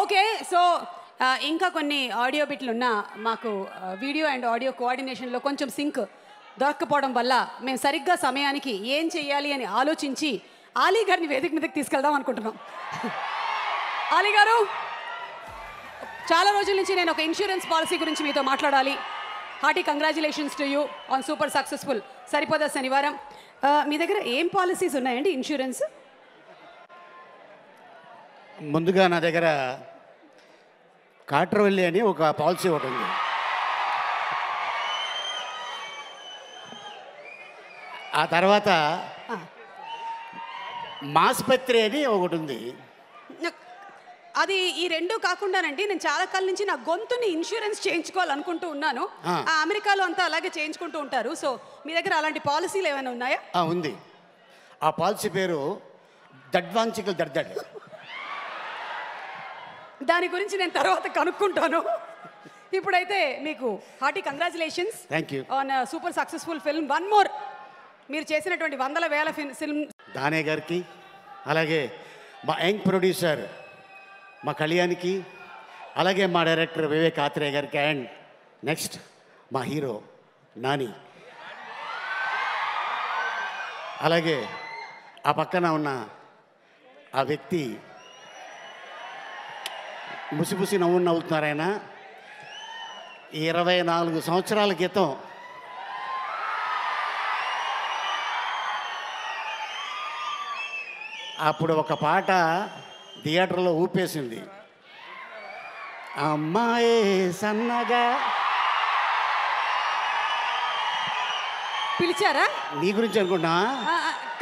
Okay. So ఇంకా కొన్ని audio బిట్లు ఉన్న మాకు వీడియో అండ్ ఆడియో కోఆర్డినేషన్లో కొంచెం సింక్ దొరక్కపోవడం వల్ల మేము సరిగ్గా సమయానికి ఏం చేయాలి అని ఆలోచించి ఆలీ గారిని వేదిక మీదకి తీసుకెళ్దాం అనుకుంటున్నాం. ఆలీ గారు, చాలా రోజుల నుంచి నేను ఒక ఇన్సూరెన్స్ పాలసీ గురించి మీతో మాట్లాడాలి. Hearty congratulations to you on super successful Saripodhaa Sanivaaram. మీ దగ్గర ఏం పాలసీస్ ఉన్నాయండి ఇన్సూరెన్స్? ముందుగా నా దగ్గర కాట్రవల్లి అని ఒక పాలసీ ఒకటి ఉంది. ఆ తర్వాత మాస్పత్రి అని ఒకటి ఉంది. అది ఈ రెండు కాకుండానండి, నేను చాలా కాలం నుంచి నా గొంతుని ఇన్సూరెన్స్ చేయించుకోవాలనుకుంటూ ఉన్నాను. అమెరికాలో అంతా అలాగే చేయించుకుంటూ ఉంటారు. సో మీ దగ్గర అలాంటి పాలసీలు ఏమైనా ఉన్నాయా? ఉంది. ఆ పాలసీ పేరు దడ్వాంచికల్ దడ్దడ్. దాని గురించి నేను తర్వాత కనుక్కుంటాను. ఇప్పుడైతే మీకు hearty congratulations on super successful film. One more, మీరు చేసినటువంటి వందల వేల ఫిల్మ్ దానే గారికి, అలాగే మా యంగ్ ప్రొడ్యూసర్ మా కళ్యాణ్కి, అలాగే మా డైరెక్టర్ వివేక్ ఆత్రేయ గారికి, అండ్ నెక్స్ట్ మా హీరో నాని, అలాగే ఆ పక్కన ఉన్న ఆ వ్యక్తి ముసిముసి నవ్వుతున్నారు. ఆయన 24 సంవత్సరాల క్రితం అప్పుడు ఒక పాట థియేటర్లో ఊపేసింది. అమ్మాయే సన్నగా. పిలిచారా? నీ గురించి అనుకున్నా.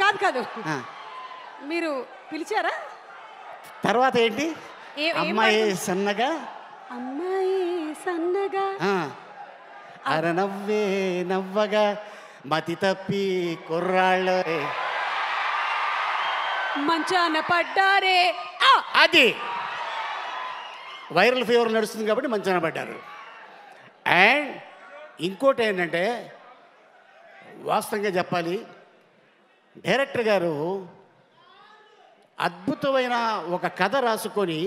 కాదు కాదు, మీరు పిలిచారా? తర్వాత ఏంటి? అమ్మాయి సన్నగా, అమ్మాయి సన్నగా, అర నవ్వే నవ్వగా, మతి తప్పి కుర్రాళ్ళే మంచాన పడ్డారే. అది వైరల్ ఫీవర్ నడుస్తుంది కాబట్టి మంచాన పడ్డారు. అండ్ ఇంకోటి ఏంటంటే, వాస్తవంగా చెప్పాలి, డైరెక్టర్ గారు అద్భుతమైన ఒక కథ రాసుకొని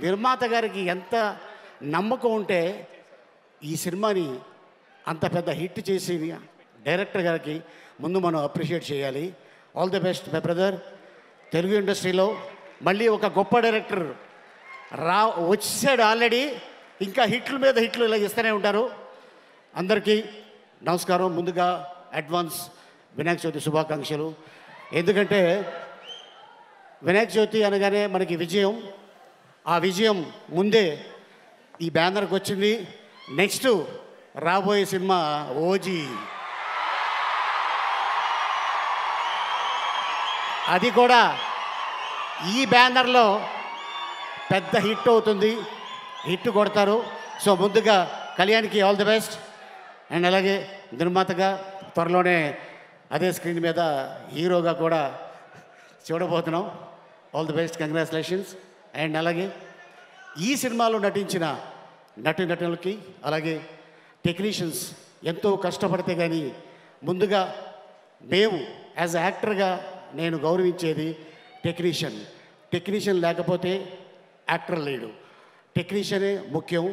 నిర్మాత గారికి ఎంత నమ్మకం ఉంటే ఈ సినిమాని అంత పెద్ద హిట్ చేసి డైరెక్టర్ గారికి ముందు మనం అప్రిషియేట్ చేయాలి. All the best my brother. Telugu ఇండస్ట్రీలో మళ్ళీ ఒక గొప్ప డైరెక్టర్ వచ్చాడు ఆల్రెడీ. ఇంకా హిట్ల మీద హిట్లు ఇలా ఇస్తూనే ఉంటారు. అందరికీ నమస్కారం. ముందుగా అడ్వాన్స్ వినాయక చవితి శుభాకాంక్షలు. ఎందుకంటే వినాయక చవితి అనగానే మనకి విజయం, ఆ విజయం ముందే ఈ బ్యానర్కి వచ్చింది. నెక్స్ట్ రాబోయే సినిమా ఓజీ, అది కూడా ఈ బ్యానర్లో పెద్ద హిట్ అవుతుంది, హిట్ కొడతారు. సో ముందుగా కళ్యాణ్కి ఆల్ ది బెస్ట్. అండ్ అలాగే నిర్మాతగా త్వరలోనే అదే స్క్రీన్ మీద హీరోగా కూడా చూడబోతున్నాం. All the best, congratulations. And అలాగే ఈ సినిమాలో నటించిన నటులకి, అలాగే టెక్నీషియన్స్ ఎంతో కష్టపడితే కానీ ముందుగా మేము యాజ్ యాక్టర్గా నేను గౌరవించేది టెక్నీషియన్ లేకపోతే యాక్టర్ లేడు. టెక్నీషియనే ముఖ్యం.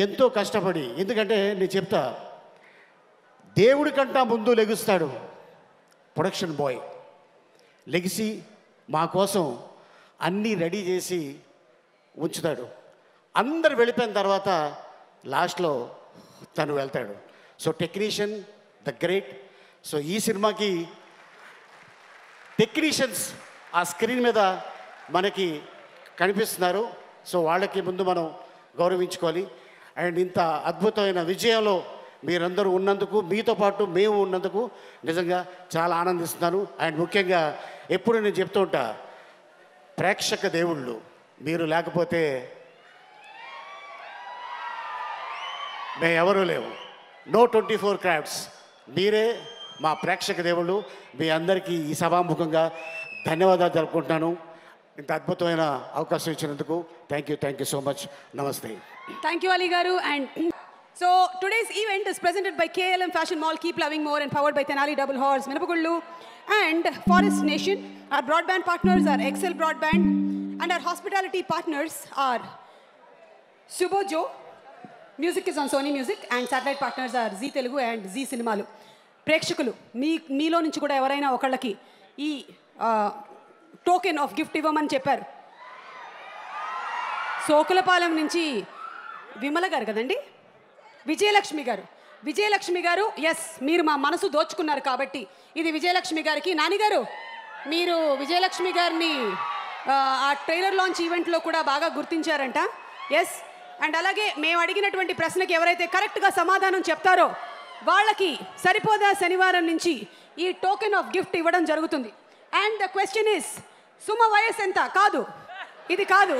ఎంతో కష్టపడి, ఎందుకంటే నేను చెప్తా, దేవుడి కంటా ముందు లెగుస్తాడు ప్రొడక్షన్ బాయ్. లెగిసి మా కోసం అన్నీ రెడీ చేసి ఉంచుతాడు. అందరు వెళ్ళిపోయిన తర్వాత లాస్ట్లో తను వెళ్తాడు. So technician the great. So ఈ సినిమాకి టెక్నీషియన్స్ ఆ స్క్రీన్ మీద మనకి కనిపిస్తున్నారు. సో వాళ్ళకి ముందు మనం గౌరవించుకోవాలి. అండ్ ఇంత అద్భుతమైన విజయంలో మీరందరూ ఉన్నందుకు, మీతో పాటు మేము ఉన్నందుకు నిజంగా చాలా ఆనందిస్తున్నాను. అండ్ ముఖ్యంగా ఎప్పుడు నేను చెప్తూ ఉంటా, ప్రేక్షక దేవుళ్ళు మీరు లేకపోతే మేము ఎవరూ లేవు. నో 24 క్రాఫ్ట్స్, మీరే మా ప్రేక్షక దేవుళ్ళు. మీ అందరికీ ఈ సభాముఖంగా ధన్యవాదాలు జరుపుకుంటున్నాను. ఇంత అద్భుతమైన అవకాశం ఇచ్చినందుకు థ్యాంక్ యూ సో మచ్. నమస్తే. థ్యాంక్ యూ అలీ గారు. And so today's event is presented by KLM fashion mall, keep loving more, and powered by Tenali double horse, మినపగుళ్ళు, and Forest Nation. Our broadband partners are Excel Broadband, And our hospitality partners are Subojo, music is on Sony Music, and satellite partners are Zee Telugu and Zee Cinemalu. ప్రేక్షకులు మీలో నుంచి కూడా ఎవరైనా ఒకళ్ళకి ఈ token of gift ఇవ్వమని చెప్పారు. సోకులపాలెం నుంచి విమల గారు కదండి, విజయలక్ష్మి గారు ఎస్, మీరు మా మనసు దోచుకున్నారు కాబట్టి ఇది విజయలక్ష్మి గారికి. నానిగారు, మీరు విజయలక్ష్మి గారిని ఆ ట్రైలర్ లాంచ్ ఈవెంట్లో కూడా బాగా గుర్తించారంట. ఎస్, అండ్ అలాగే మేము అడిగినటువంటి ప్రశ్నకి ఎవరైతే కరెక్ట్గా సమాధానం చెప్తారో వాళ్ళకి సరిపోదా శనివారం నుంచి ఈ టోకెన్ ఆఫ్ గిఫ్ట్ ఇవ్వడం జరుగుతుంది. And the question is, Suma వయసు ఎంత? కాదు, ఇది కాదు.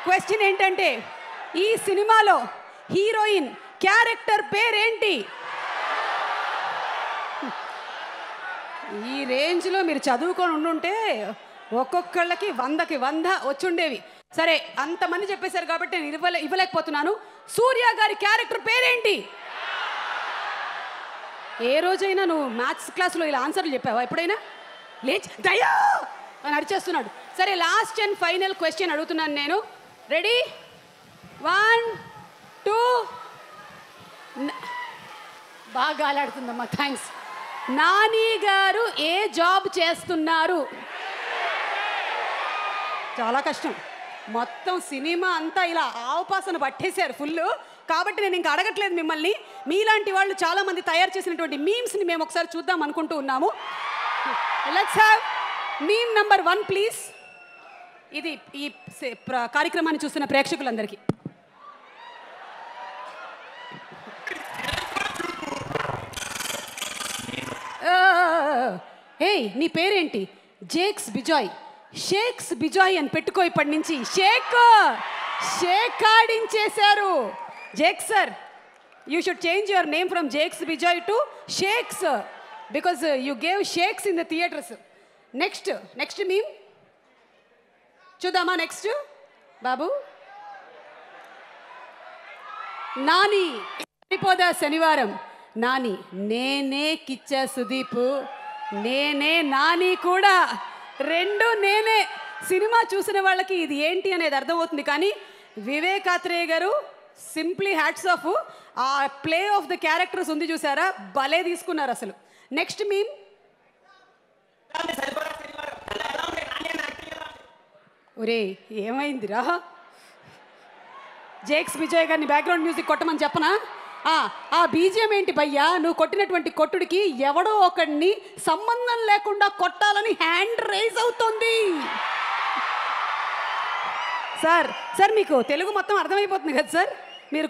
క్వశ్చన్ ఏంటంటే, ఈ సినిమాలో హీరోయిన్ క్యారెక్టర్ పేరేంటి? ఈ రేంజ్లో మీరు చదువుకొని ఉండుంటే ఒక్కొక్కళ్ళకి 100కి 100 వచ్చుండేవి. సరే, అంతమంది చెప్పేశారు కాబట్టి నేను ఇవ్వలేకపోతున్నాను. సూర్య గారి క్యారెక్టర్ పేరేంటి? ఏ రోజైనా నువ్వు మ్యాథ్స్ క్లాస్లో ఇలా ఆన్సర్లు చెప్పావా ఎప్పుడైనా? లేచి దయా అని అరిచేస్తున్నాడు. సరే, లాస్ట్ అండ్ ఫైనల్ క్వశ్చన్ అడుగుతున్నాను నేను. రెడీ? 1 2 బాగా గాలాడుతుందమ్మా, థ్యాంక్స్. నాని గారు ఏ జాబ్ చేస్తున్నారు? చాలా కష్టం, మొత్తం సినిమా అంతా ఇలా ఆవుపాసన పట్టేశారు ఫుల్. కాబట్టి నేను ఇంకా అడగట్లేదు మిమ్మల్ని. మీలాంటి వాళ్ళు చాలామంది తయారు చేసినటువంటి మీమ్స్ని మేము ఒకసారి చూద్దాం అనుకుంటూ ఉన్నాము. Let's have meme number 1 please. ఇది ఈ కార్యక్రమాన్ని చూస్తున్న ప్రేక్షకులందరికీ. ఏయ్, నీ పేరేంటి? జేక్స్ బిజాయ్. షేక్స్ బిజాయ్ అని పెట్టుకో ఇప్పటి నుంచి. షేక్ ఆడించేశారు. Jakes sir, you should change your name from Jakes Bejoy to shakes, because you gave shakes in the theatres. Next meme చూద్దామా? నెక్స్ట్ బాబు. నాని సరిపోదా శనివారం. నాని, నేనే కిచ్చా సుదీప్, నేనే నాని కూడా, రెండు నేనే. సినిమా చూసిన వాళ్ళకి ఇది ఏంటి అనేది అర్థమవుతుంది. కానీ వివేకాత్రేయ గారు సింప్లీ హ్యాట్స్ ఆఫ్. ఆ ప్లే ఆఫ్ ద క్యారెక్టర్స్ ఉంది చూసారా, భలే తీసుకున్నారు అసలు. Next meme. ఒరే ఏమైందిరా? జేక్స్ విజయ్ గారిని బ్యాక్గ్రౌండ్ మ్యూజిక్ కొట్టమని చెప్పనా? ఆ బీజియం ఏంటి భయ్యా? నువ్వు కొట్టినటువంటి కొట్టుడికి ఎవడో ఒకడిని సంబంధం లేకుండా కొట్టాలని హ్యాండ్ రైజ్ అవుతుంది. సార్ మీకు తెలుగు మొత్తం అర్థమైపోతుంది కదా సార్? మీరు